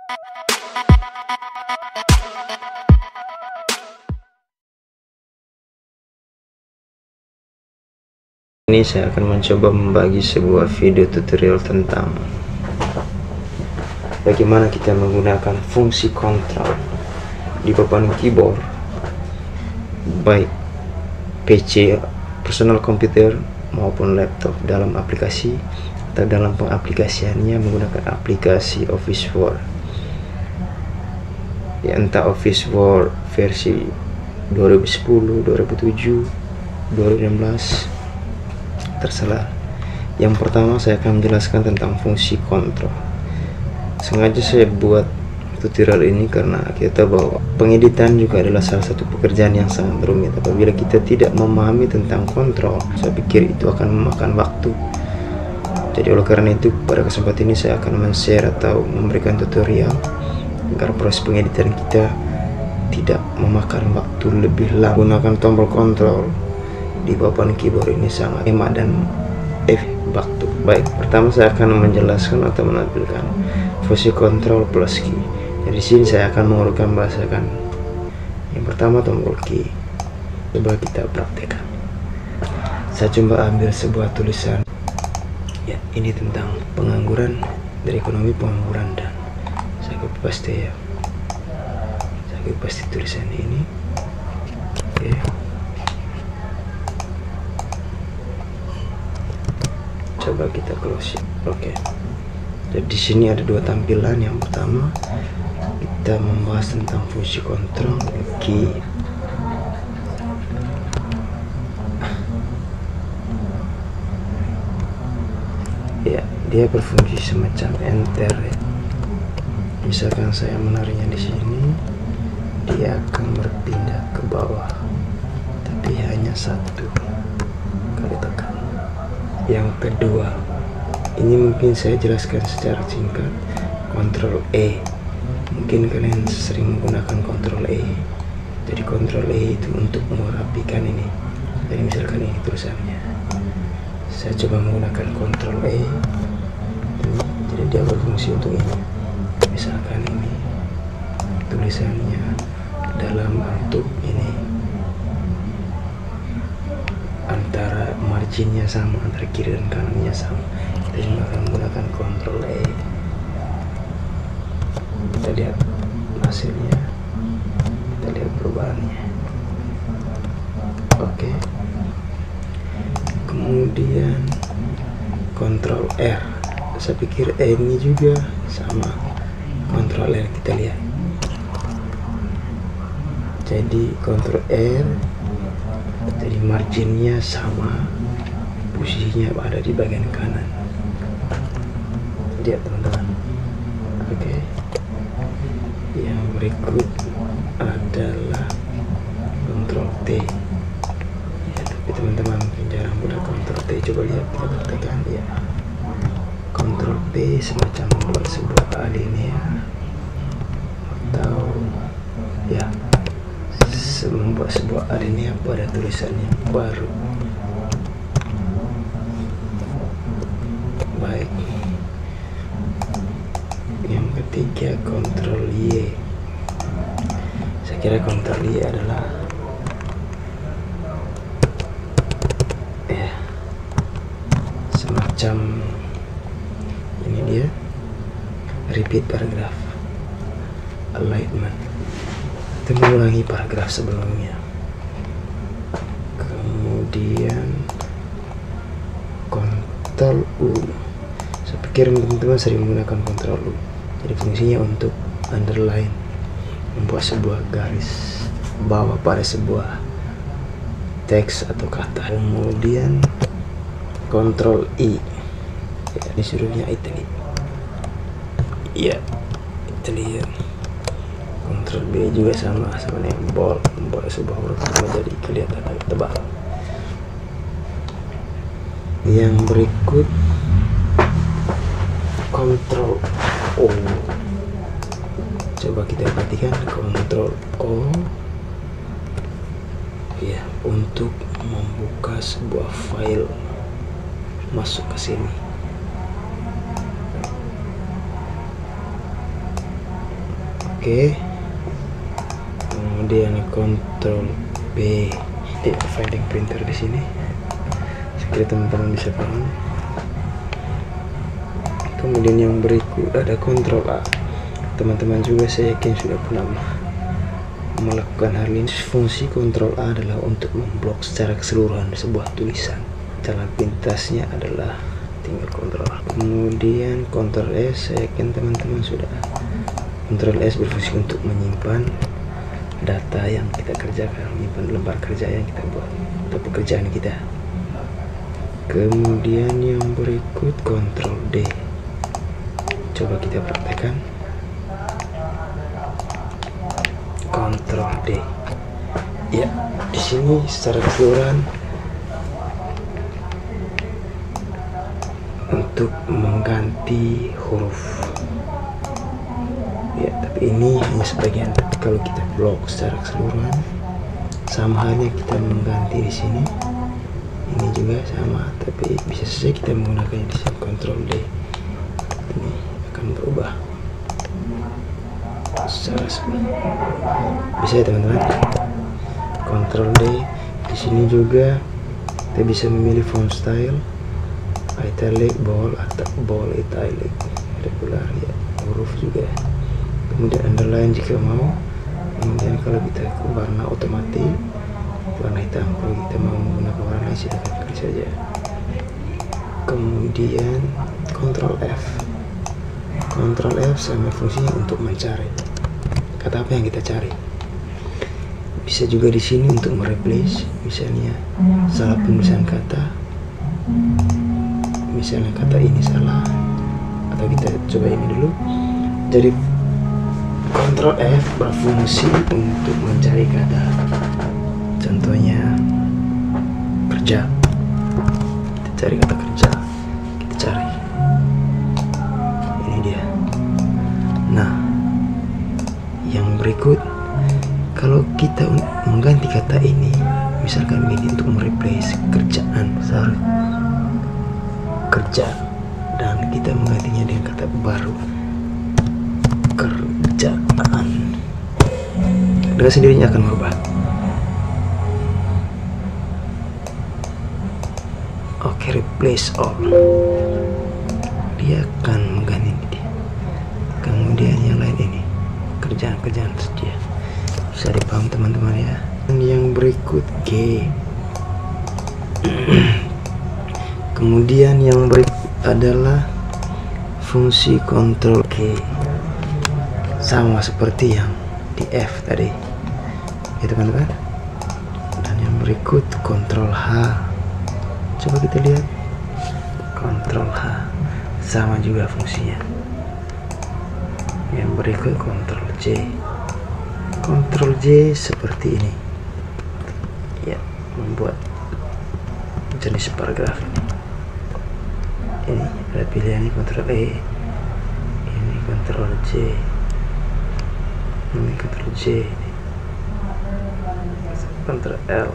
Ini saya akan mencoba membagi sebuah video tutorial tentang bagaimana kita menggunakan fungsi kontrol di papan keyboard, baik PC, personal komputer maupun laptop, dalam aplikasi atau dalam pengaplikasiannya menggunakan aplikasi Office Word. Ya, entah Office Word versi 2010, 2007, 2016, terserah. Yang pertama saya akan menjelaskan tentang fungsi kontrol. Sengaja saya buat tutorial ini karena kita tahu bahwa pengeditan juga adalah salah satu pekerjaan yang sangat rumit. Apabila kita tidak memahami tentang kontrol, saya pikir itu akan memakan waktu. Jadi oleh karena itu pada kesempatan ini saya akan men-share atau memberikan tutorial agar proses pengeditan kita tidak memakan waktu lebih lama. Gunakan tombol kontrol di papan keyboard ini sangat hemat dan waktu. Baik, pertama saya akan menjelaskan atau menampilkan fungsi kontrol plus key. Jadi sini saya akan mengurutkan bahasakan. Yang pertama tombol key. Coba kita praktekkan. Saya coba ambil sebuah tulisan. Ya, ini tentang pengangguran, dari ekonomi pengangguran, dan saya copy paste ya. Saya copy paste tulisan ini. Oke. Coba kita close. Oke. Jadi di sini ada dua tampilan. Yang pertama kita membahas tentang fungsi kontrol key. Ya, dia berfungsi semacam enter ya. Misalkan saya menariknya di sini, dia akan berpindah ke bawah, tapi hanya satu kali tekan. Yang kedua, ini mungkin saya jelaskan secara singkat, Ctrl E. Mungkin kalian sering menggunakan Ctrl E. Jadi Ctrl E itu untuk merapikan ini. Jadi misalkan ini tulisannya, saya coba menggunakan Ctrl E. Jadi dia berfungsi untuk ini. Misalkan ini tulisannya dalam bentuk ini, antara marginnya sama, antara kiri dan kanannya sama. Kita juga akan menggunakan Ctrl E. Kita lihat hasilnya, kita lihat perubahannya. Oke. Kemudian Ctrl R. Saya pikir E ini juga sama. Ctrl R, kita lihat. Jadi Ctrl R, jadi marginnya sama, posisinya ada di bagian kanan. Lihat teman-teman. Oke. Yang berikut adalah Ctrl T. Ya, tapi teman-teman jarang mudah Ctrl T. Coba lihat, kita praktekkan ya. Ctrl T semacam membuat sebuah alinea atau ya, membuat sebuah alinea pada tulisan yang baru. Baik. Yang ketiga Ctrl Y. Saya kira Ctrl Y adalah ya, semacam ini dia, repeat paragraph, alignment, itu mengulangi paragraf sebelumnya. Kemudian Ctrl U. Saya pikir teman-teman sering menggunakan Ctrl U. Jadi fungsinya untuk underline, membuat sebuah garis bawah pada sebuah teks atau kata. Kemudian Ctrl I. Ya, disuruhnya italic. Iya, italic. Ctrl B juga sama yang bold, membuat sebuah huruf menjadi kelihatan agak tebal. Yang berikut Ctrl O. Coba kita perhatikan Ctrl O. Ya, untuk membuka sebuah file masuk ke sini. Oke. Kemudian Ctrl B, finding printer di sini. Sekali teman-teman bisa paham. Kemudian yang berikut ada Ctrl A. Teman-teman juga saya yakin sudah pernah melakukan hal ini. Fungsi Ctrl A adalah untuk memblok secara keseluruhan sebuah tulisan. Jalan pintasnya adalah tinggal Ctrl A. Kemudian Ctrl S, saya yakin teman-teman sudah. Ctrl S berfungsi untuk menyimpan data yang kita kerjakan, menyimpan lembar kerja yang kita buat atau pekerjaan kita. Kemudian yang berikut Ctrl D. Coba kita praktekkan. Ctrl D. Ya, di sini secara keseluruhan untuk mengganti huruf. Ya, tapi ini hanya sebagian. Tapi kalau kita blok secara keseluruhan, sama halnya kita mengganti di sini. Ini juga sama, tapi bisa saja kita menggunakannya di sini. Ctrl D. Ini akan berubah secara bisa ya teman-teman. Ctrl D. Di sini juga kita bisa memilih font style, italic, bold, atau bold, italic, regular, ya, huruf juga. Kemudian underline jika mau. Kemudian kalau kita ke warna otomatis, warna hitam. Kalau kita mau menggunakan warna silakan klik saja. Kemudian Ctrl F. Ctrl F sama fungsinya untuk mencari kata apa yang kita cari. Bisa juga di sini untuk mereplace, misalnya salah penulisan kata, misalnya kata ini salah, atau kita coba ini dulu. Jadi Ctrl F berfungsi untuk mencari kata. Contohnya kerja, kita cari kata kerja, kita cari. Ini dia. Nah, yang berikut, kalau kita mengganti kata ini, misalkan ini untuk mereplace kerjaan, besar kerja, dan kita menggantinya dengan kata baru, kerjaan, dengan sendirinya akan berubah. Oke, replace all, dia akan mengganti dia. Kemudian yang lain ini kerjaan-kerjaan saja. Bisa dipaham teman-teman ya. Dan yang berikut G. Kemudian yang berikut adalah fungsi Ctrl G, sama seperti yang di F tadi ya teman-teman. Dan yang berikut Ctrl H. Coba kita lihat, Ctrl H sama juga fungsinya. Yang berikut Ctrl J. Ctrl J seperti ini ya, membuat jenis paragraf ini. Ini ada pilihannya, Ctrl E, ini Ctrl J, ini Ctrl J, Ctrl L.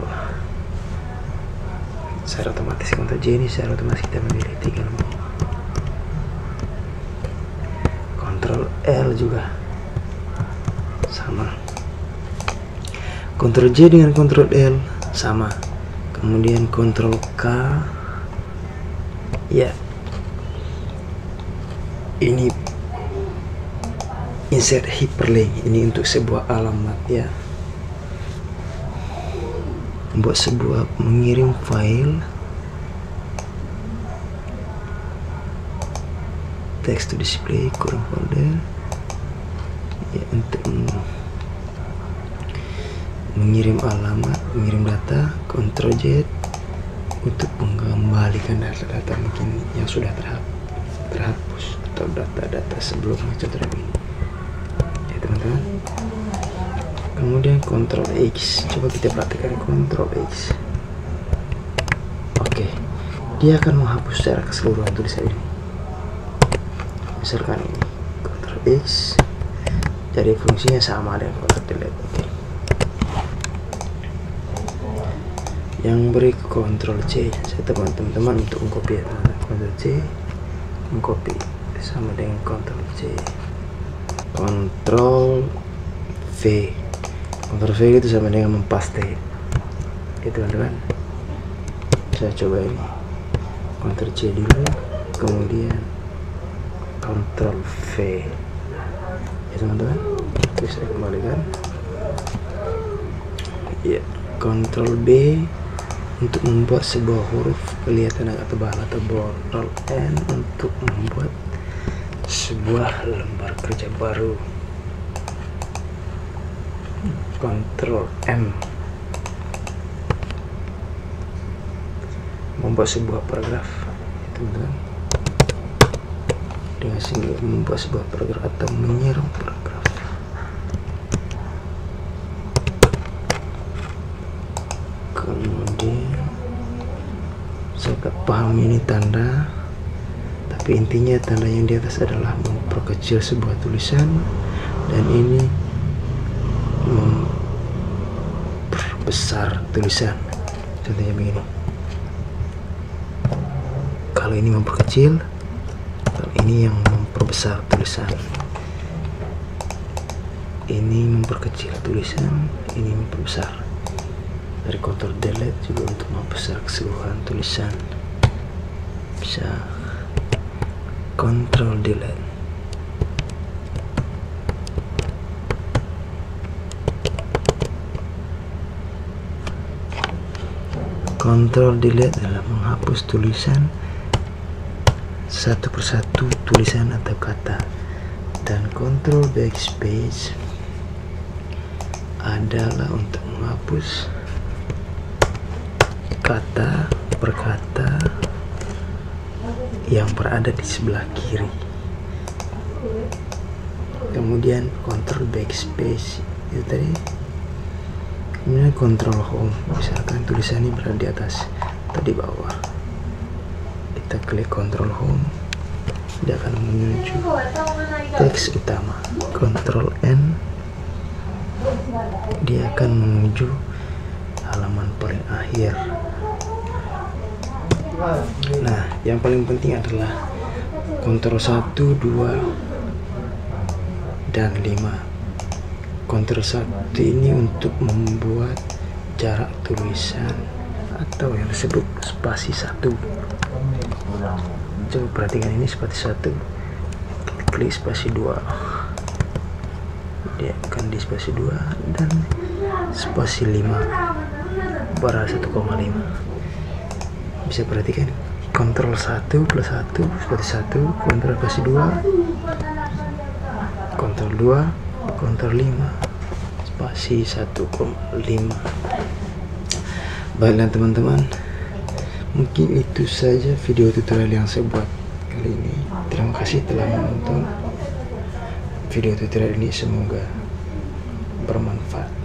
Secara otomatis Ctrl J ini secara otomatis kita memilih 3 lembar. Ctrl L juga sama. Ctrl J dengan Ctrl L sama. Kemudian Ctrl K, ya, ini insert hyperlink, ini untuk sebuah alamat ya, membuat sebuah mengirim file text to display current folder ya, untuk mengirim alamat, mengirim data. Ctrl Z untuk mengembalikan data-data mungkin yang sudah terhapus atau data-data sebelumnya, contohnya ini ya teman-teman. Kemudian Ctrl X, coba kita praktekkan Ctrl X. Oke, dia akan menghapus secara keseluruhan tulisan ini. Misalkan ini Ctrl X, jadi fungsinya sama dengan Ctrl Delete. Oke. Yang berikut Ctrl C, saya teman-teman untuk mengcopy ya teman-teman. Ctrl C, mengcopy sama dengan Ctrl C. Ctrl V. Ctrl V itu sama dengan mempaste. Itu teman-teman. Saya coba ini. Ctrl C dulu, kemudian Ctrl V. Ya teman-teman. Terus saya kembalikan. Ya, Ctrl B untuk membuat sebuah huruf kelihatan agak tebal, atau Ctrl N untuk membuat sebuah lembar kerja baru. Ctrl M membuat sebuah paragraf, teman-teman. Dengan sini membuat sebuah paragraf atau menyiram paragraf. Kemudian saya gak paham ini tanda, tapi intinya tanda yang di atas adalah memperkecil sebuah tulisan, dan ini memperbesar tulisan. Contohnya begini, kalau ini memperkecil, kalau ini yang memperbesar tulisan. Ini memperkecil tulisan, ini memperbesar. Dari Ctrl Delete juga untuk membesar keseluruhan tulisan. Bisa Ctrl Delete. Ctrl Delete adalah menghapus tulisan satu persatu, tulisan atau kata. Dan Ctrl Backspace adalah untuk menghapus kata per kata yang berada di sebelah kiri. Kemudian Ctrl Backspace itu tadi. Kemudian Ctrl Home, misalkan tulisan ini berada di atas atau di bawah. Kita klik Ctrl Home, dia akan menuju teks utama. Ctrl N, dia akan menuju halaman paling akhir. Nah, yang paling penting adalah Ctrl 1, 2, dan 5. Ctrl 1 ini untuk membuat jarak tulisan atau yang disebut spasi 1. Coba perhatikan, ini spasi 1. Klik spasi 2. Dia akan di spasi 2 dan spasi 5 pada 1,5. Bisa perhatikan, Ctrl 1 plus 1 spasi 1, Ctrl spasi 2, Ctrl 2, Ctrl 5, spasi 1,5. Baiklah teman-teman, mungkin itu saja video tutorial yang saya buat kali ini. Terima kasih telah menonton video tutorial ini, semoga bermanfaat.